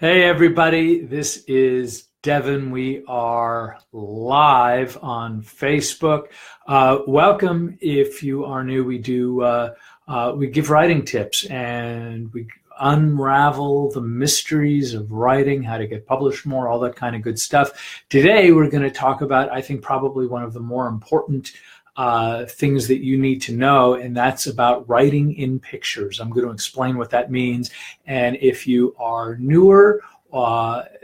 Hey everybody, this is Devin. We are live on Facebook. Welcome. If you are new, we give writing tips and we unravel the mysteries of writing, how to get published more, all that kind of good stuff. Today we're going to talk about, I think, probably one of the more important things that you need to know, and that's about writing in pictures. I'm going to explain what that means, and if you are newer,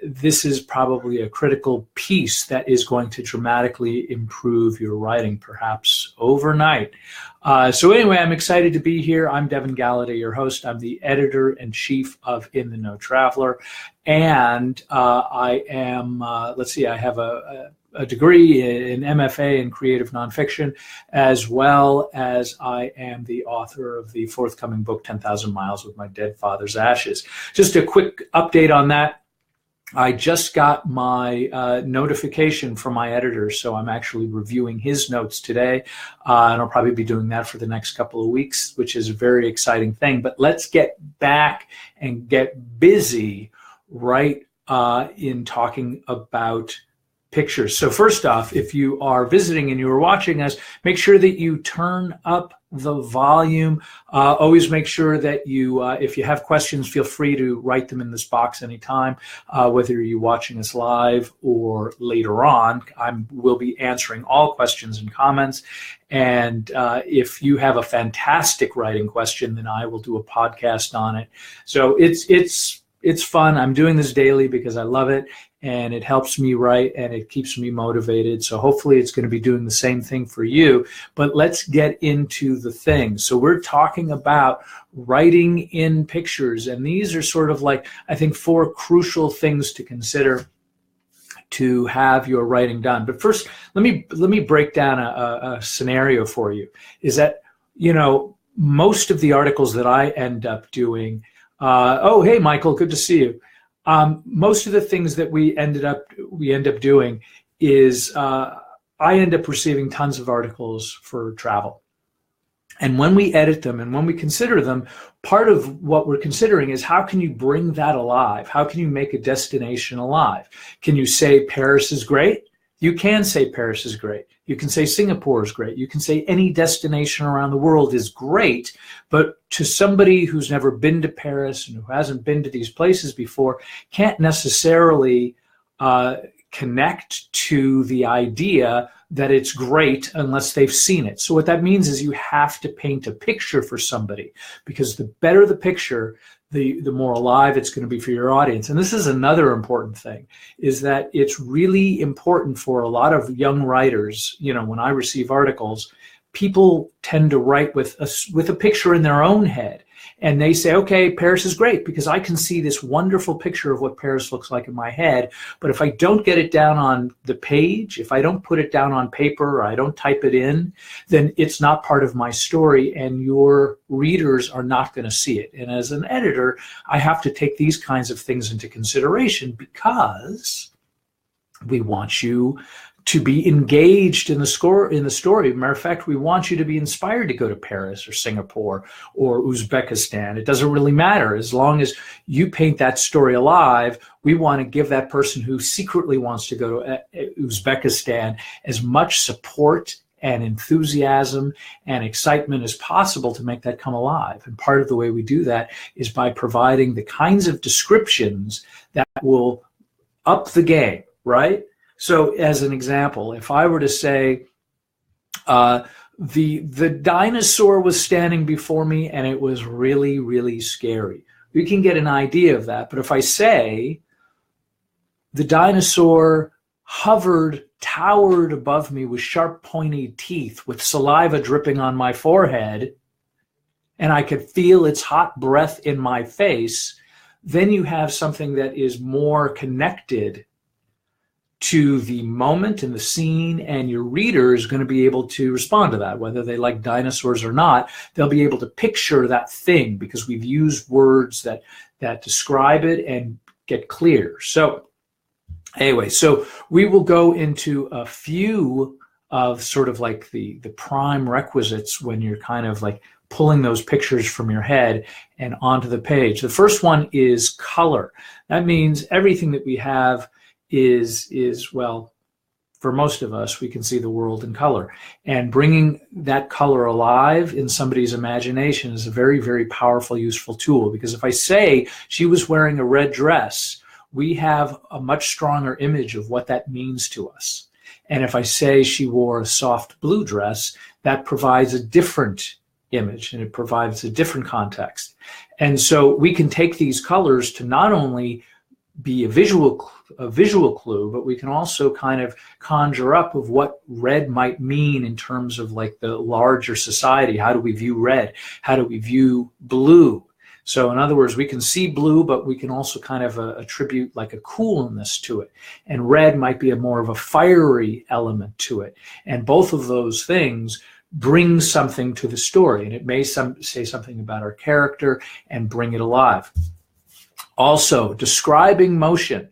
this is probably a critical piece that is going to dramatically improve your writing, perhaps overnight. So anyway, I'm excited to be here. I'm Devin Galaudet, your host. I'm the editor-in-chief of In the Know Traveler, and I am, I have a degree in MFA in creative nonfiction, as well as I am the author of the forthcoming book, 10,000 Miles with My Dead Father's Ashes. Just a quick update on that. I just got my notification from my editor, so I'm actually reviewing his notes today, and I'll probably be doing that for the next couple of weeks, which is a very exciting thing. But let's get back and get busy right in talking about pictures. So first off, if you are visiting and you are watching us, make sure that you turn up the volume. Always make sure that you, if you have questions, feel free to write them in this box anytime, whether you're watching us live or later on. Will be answering all questions and comments. And if you have a fantastic writing question, then I will do a podcast on it. So it's fun. I'm doing this daily because I love it, and it helps me write and it keeps me motivated. So hopefully it's going to be doing the same thing for you. But let's get into the thing. So we're talking about writing in pictures, and these are sort of like, I think, 4 crucial things to consider to have your writing done. But first, let me break down a scenario for you. Is that, most of the articles that I end up doing, oh, hey, Michael, good to see you. Most of the things that we end up doing is I end up receiving tons of articles for travel. And when we edit them and when we consider them, part of what we're considering is how can you bring that alive? How can you make a destination alive? Can you say Paris is great? You can say Paris is great. You can say Singapore is great. You can say any destination around the world is great. But to somebody who's never been to Paris and who hasn't been to these places before, can't necessarily connect to the idea that it's great unless they've seen it. So what that means is you have to paint a picture for somebody, because the better the picture, the more alive it's going to be for your audience. And this is another important thing, is that it's really important for a lot of young writers. When I receive articles, people tend to write with a picture in their own head. And they say, okay, Paris is great because I can see this wonderful picture of what Paris looks like in my head. But if I don't get it down on the page, if I don't put it down on paper, or I don't type it in, then it's not part of my story, and your readers are not going to see it. And as an editor, I have to take these kinds of things into consideration, because we want you to be engaged in the story. Matter of fact, we want you to be inspired to go to Paris or Singapore or Uzbekistan. It doesn't really matter. As long as you paint that story alive, we want to give that person who secretly wants to go to Uzbekistan as much support and enthusiasm and excitement as possible to make that come alive. And part of the way we do that is by providing the kinds of descriptions that will up the game, right? So as an example, if I were to say, the dinosaur was standing before me and it was really, really scary, you can get an idea of that. But if I say the dinosaur towered above me with sharp, pointy teeth, with saliva dripping on my forehead, and I could feel its hot breath in my face, then you have something that is more connected to the moment and the scene, and your reader is going to be able to respond to that. Whether they like dinosaurs or not, they'll be able to picture that thing because we've used words that describe it and get clear. So anyway, so we will go into a few of sort of like the prime requisites when you're kind of like pulling those pictures from your head and onto the page. The first one is color. That means everything that we have is well, for most of us, we can see the world in color. And bringing that color alive in somebody's imagination is a very, very powerful, useful tool. Because if I say she was wearing a red dress, we have a much stronger image of what that means to us. And if I say she wore a soft blue dress, that provides a different image and it provides a different context. And so we can take these colors to not only be a visual clue, but we can also kind of conjure up of what red might mean in terms of like the larger society. How do we view red? How do we view blue? So in other words, we can see blue, but we can also kind of attribute like a coolness to it. And red might be more of a fiery element to it. And both of those things bring something to the story. And it may say something about our character and bring it alive. Also, describing motion.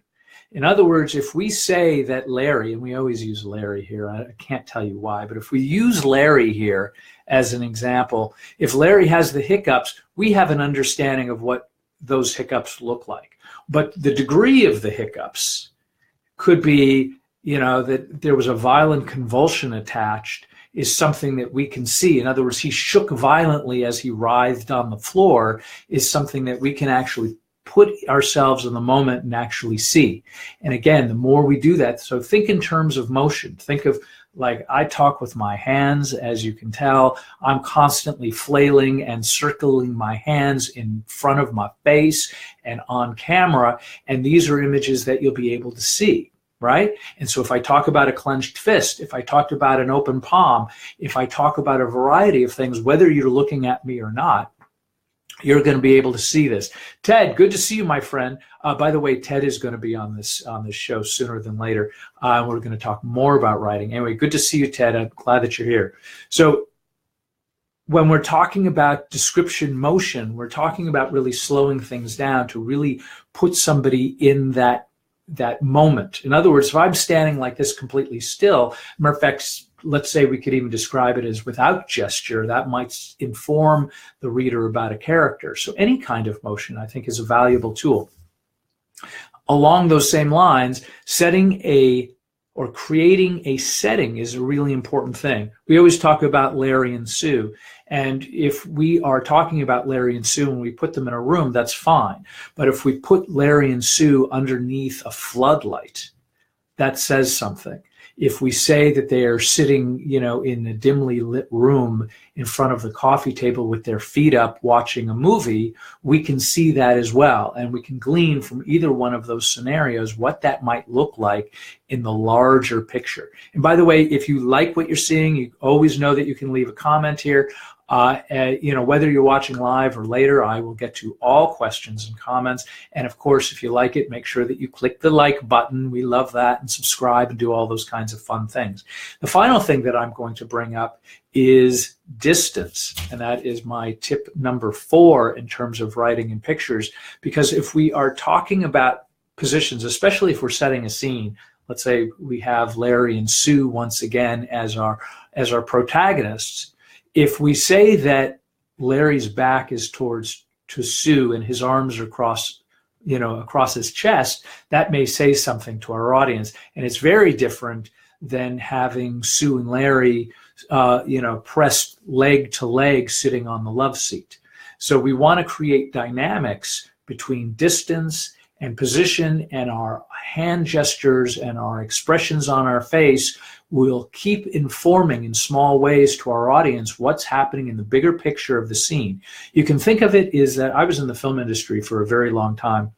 In other words, if we say that Larry, and we always use Larry here, I can't tell you why, but if we use Larry here as an example, if Larry has the hiccups, we have an understanding of what those hiccups look like. But the degree of the hiccups could be, that there was a violent convulsion attached is something that we can see. In other words, he shook violently as he writhed on the floor is something that we can actually put ourselves in the moment and actually see. And again, the more we do that, so think in terms of motion. Think of like I talk with my hands, as you can tell, I'm constantly flailing and circling my hands in front of my face and on camera. And these are images that you'll be able to see, right? And so if I talk about a clenched fist, if I talked about an open palm, if I talk about a variety of things, whether you're looking at me or not, you're going to be able to see this. Ted, good to see you, my friend. By the way, Ted is going to be on this show sooner than later. We're going to talk more about writing. Anyway, good to see you, Ted. I'm glad that you're here. So when we're talking about description motion, we're talking about really slowing things down to really put somebody in that moment. In other words, if I'm standing like this completely still, matter of fact, let's say we could even describe it as without gesture, that might inform the reader about a character. So any kind of motion, I think, is a valuable tool. Along those same lines, creating a setting is a really important thing. We always talk about Larry and Sue. And if we are talking about Larry and Sue and we put them in a room, that's fine. But if we put Larry and Sue underneath a floodlight, that says something. If we say that they are sitting, in a dimly lit room in front of the coffee table with their feet up watching a movie, we can see that as well. And we can glean from either one of those scenarios what that might look like in the larger picture. And by the way, if you like what you're seeing, you always know that you can leave a comment here. Whether you're watching live or later, I will get to all questions and comments. And of course, if you like it, make sure that you click the like button. We love that, and subscribe and do all those kinds of fun things. The final thing that I'm going to bring up is distance. And that is my tip number 4 in terms of writing in pictures. Because if we are talking about positions, especially if we're setting a scene, let's say we have Larry and Sue once again as our protagonists. If we say that Larry's back is to Sue and his arms are across his chest, that may say something to our audience. And it's very different than having Sue and Larry, pressed leg to leg sitting on the love seat. So we want to create dynamics between distance and position, and our hand gestures and our expressions on our face will keep informing in small ways to our audience what's happening in the bigger picture of the scene. You can think of it as that I was in the film industry for a very long time,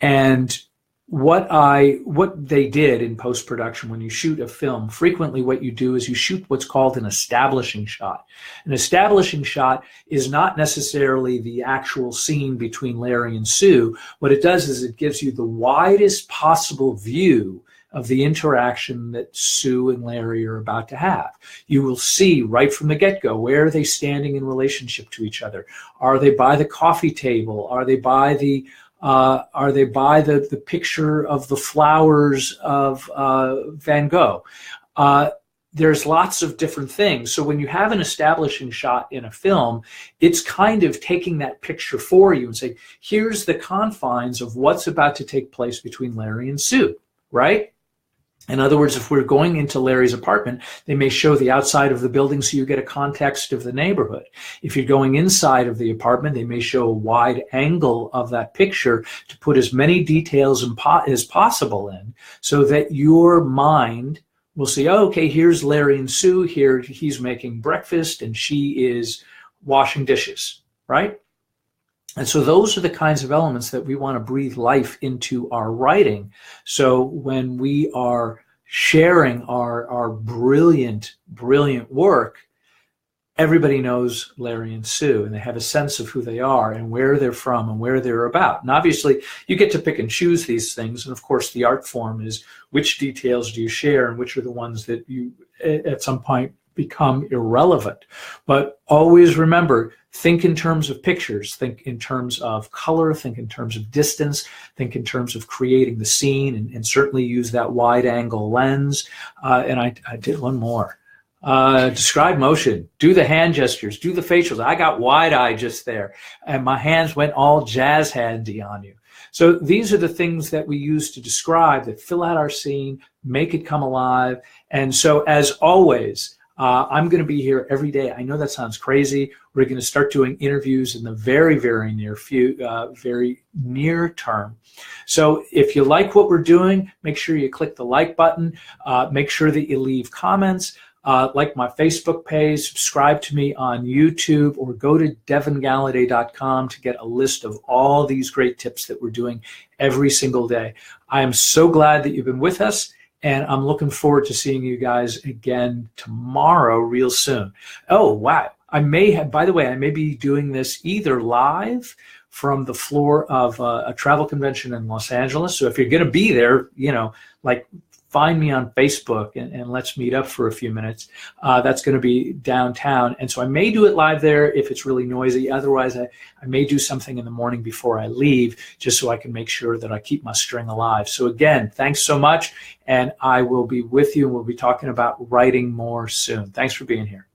and what they did in post-production, when you shoot a film, frequently what you do is you shoot what's called an establishing shot. An establishing shot is not necessarily the actual scene between Larry and Sue. What it does is it gives you the widest possible view of the interaction that Sue and Larry are about to have. You will see right from the get-go, where are they standing in relationship to each other? Are they by the coffee table? Are they by the picture of the flowers of Van Gogh? there's lots of different things. So when you have an establishing shot in a film, it's kind of taking that picture for you and saying, here's the confines of what's about to take place between Larry and Sue, right? In other words, if we're going into Larry's apartment, they may show the outside of the building so you get a context of the neighborhood. If you're going inside of the apartment, they may show a wide angle of that picture to put as many details as possible in, so that your mind will see, oh, okay, here's Larry and Sue. Here he's making breakfast and she is washing dishes, right? And so those are the kinds of elements that we want to breathe life into our writing. So when we are sharing our brilliant, brilliant work, everybody knows Larry and Sue, and they have a sense of who they are and where they're from and where they're about. And obviously, you get to pick and choose these things. And of course, the art form is which details do you share and which are the ones that you, at some point, become irrelevant. But always remember, think in terms of pictures, think in terms of color, think in terms of distance, think in terms of creating the scene, and certainly use that wide angle lens. And I did one more. Describe motion, do the hand gestures, do the facials. I got wide eye just there, and my hands went all jazz handy on you. So these are the things that we use to describe, that fill out our scene, make it come alive. And so as always, I'm going to be here every day. I know that sounds crazy. We're going to start doing interviews in the very, very near term. So if you like what we're doing, make sure you click the like button. Make sure that you leave comments. Like my Facebook page, subscribe to me on YouTube, or go to devingallaudet.com to get a list of all these great tips that we're doing every single day. I am so glad that you've been with us, and I'm looking forward to seeing you guys again tomorrow real soon. Oh, wow. I may be doing this either live from the floor of a travel convention in Los Angeles. So if you're going to be there, find me on Facebook and let's meet up for a few minutes. That's going to be downtown. And so I may do it live there if it's really noisy. Otherwise, I may do something in the morning before I leave, just so I can make sure that I keep my string alive. So again, thanks so much. And I will be with you, and we'll be talking about writing more soon. Thanks for being here.